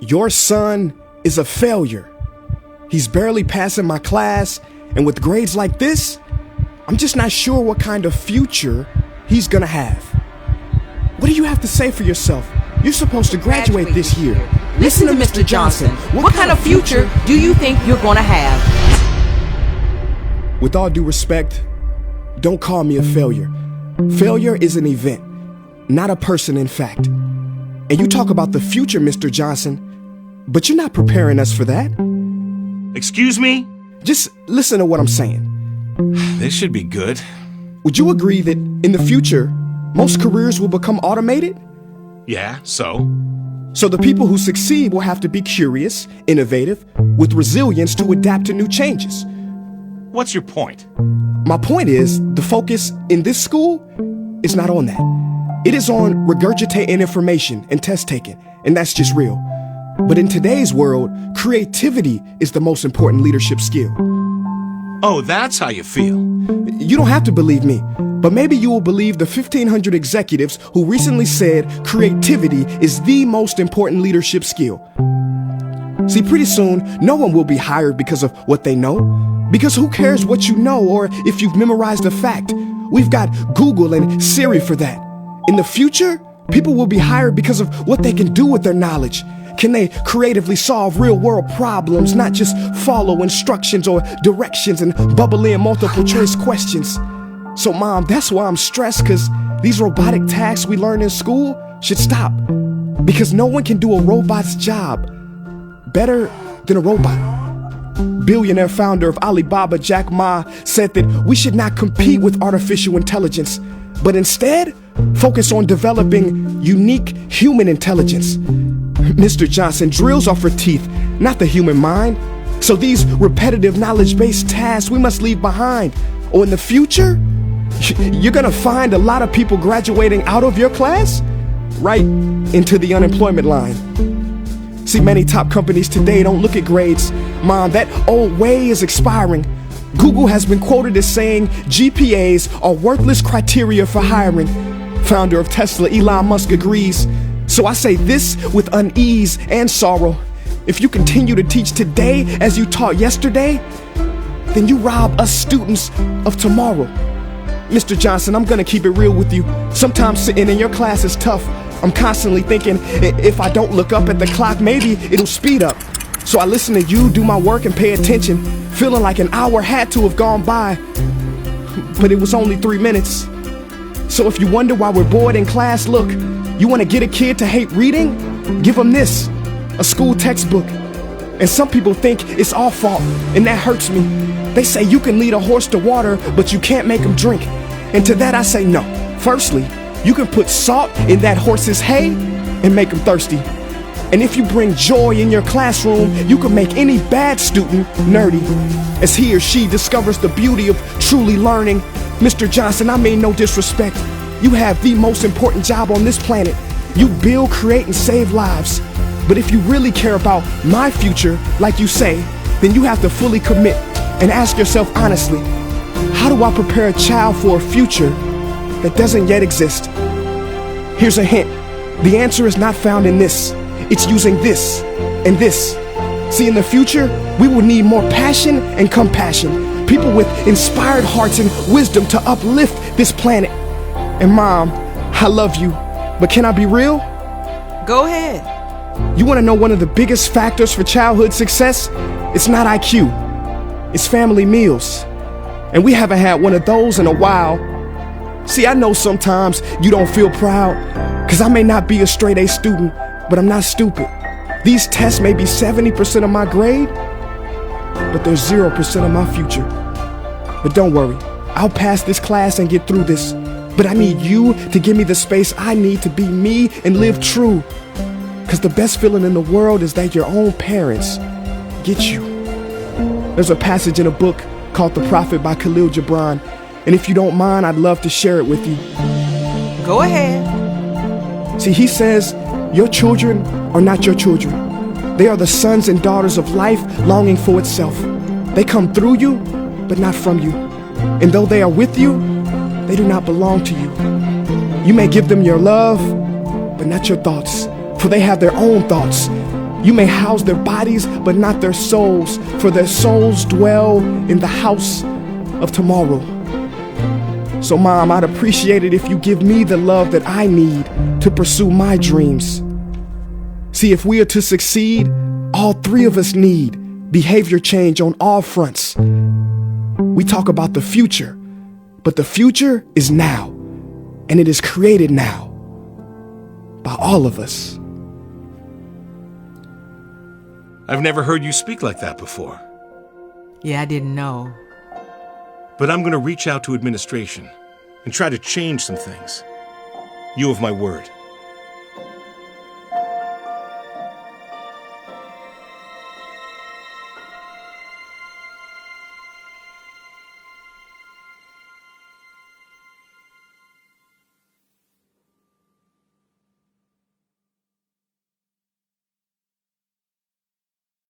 Your son is a failure. He's barely passing my class, and with grades like this, I'm just not sure what kind of future he's gonna have. What do you have to say for yourself? You're supposed to graduate this year. Listen to Mr. Johnson. What kind of future do you think you're going to have? With all due respect, don't call me a failure. Failure is an event, not a person, in fact. And you talk about the future, Mr. Johnson, but you're not preparing us for that. Excuse me? Just listen to what I'm saying. This should be good. Would you agree that in the future, most careers will become automated? Yeah, so? So the people who succeed will have to be curious, innovative, with resilience to adapt to new changes. What's your point? My point is, the focus in this school is not on that. It is on regurgitating information and test taking, and that's just real. But in today's world, creativity is the most important leadership skill. Oh, that's how you feel. You don't have to believe me, but maybe you will believe the 1,500 executives who recently said creativity is the most important leadership skill. See, pretty soon, no one will be hired because of what they know. Because who cares what you know or if you've memorized a fact? We've got Google and Siri for that. In the future, people will be hired because of what they can do with their knowledge. Can they creatively solve real-world problems, not just follow instructions or directions and bubble in multiple choice questions? So, Mom, that's why I'm stressed, because these robotic tasks we learn in school should stop. Because no one can do a robot's job better than a robot. Billionaire founder of Alibaba, Jack Ma, said that we should not compete with artificial intelligence, but instead focus on developing unique human intelligence. Mr. Johnson, drills are for teeth, not the human mind. So these repetitive knowledge-based tasks we must leave behind. Or in the future, you're gonna find a lot of people graduating out of your class right into the unemployment line. See, many top companies today don't look at grades. Mom, that old way is expiring. Google has been quoted as saying GPAs are worthless criteria for hiring. Founder of Tesla, Elon Musk, agrees. So I say this with unease and sorrow. If you continue to teach today as you taught yesterday, then you rob us students of tomorrow. Mr. Johnson, I'm gonna keep it real with you. Sometimes sitting in your class is tough. I'm constantly thinking, if I don't look up at the clock, maybe it'll speed up. So I listen to you do my work and pay attention, feeling like an hour had to have gone by. But it was only 3 minutes. So if you wonder why we're bored in class, look, you want to get a kid to hate reading? Give them this, a school textbook. And some people think it's our fault, and that hurts me. They say you can lead a horse to water, but you can't make him drink. And to that I say no. Firstly, you can put salt in that horse's hay and make him thirsty. And if you bring joy in your classroom, you can make any bad student nerdy, as he or she discovers the beauty of truly learning. Mr. Johnson, I mean no disrespect. You have the most important job on this planet. You build, create, and save lives. But if you really care about my future, like you say, then you have to fully commit and ask yourself honestly, how do I prepare a child for a future that doesn't yet exist? Here's a hint. The answer is not found in this. It's using this and this. See, in the future, we will need more passion and compassion. People with inspired hearts and wisdom to uplift this planet. And Mom, I love you, but can I be real? Go ahead. You want to know one of the biggest factors for childhood success? It's not IQ. It's family meals. And we haven't had one of those in a while. See, I know sometimes you don't feel proud, because I may not be a straight A student, but I'm not stupid. These tests may be 70% of my grade, but they're 0% of my future. But don't worry, I'll pass this class and get through this. But I need you to give me the space I need to be me and live true. Because the best feeling in the world is that your own parents get you. There's a passage in a book called The Prophet by Khalil Gibran. And if you don't mind, I'd love to share it with you. Go ahead. See, he says, your children are not your children. They are the sons and daughters of life longing for itself. They come through you, but not from you. And though they are with you, they do not belong to you. You may give them your love, but not your thoughts, for they have their own thoughts. You may house their bodies, but not their souls, for their souls dwell in the house of tomorrow. So, Mom, I'd appreciate it if you give me the love that I need to pursue my dreams. See, if we are to succeed, all three of us need behavior change on all fronts. We talk about the future, but the future is now, and it is created now by all of us. I've never heard you speak like that before. Yeah, I didn't know. But I'm going to reach out to administration and try to change some things. You have my word.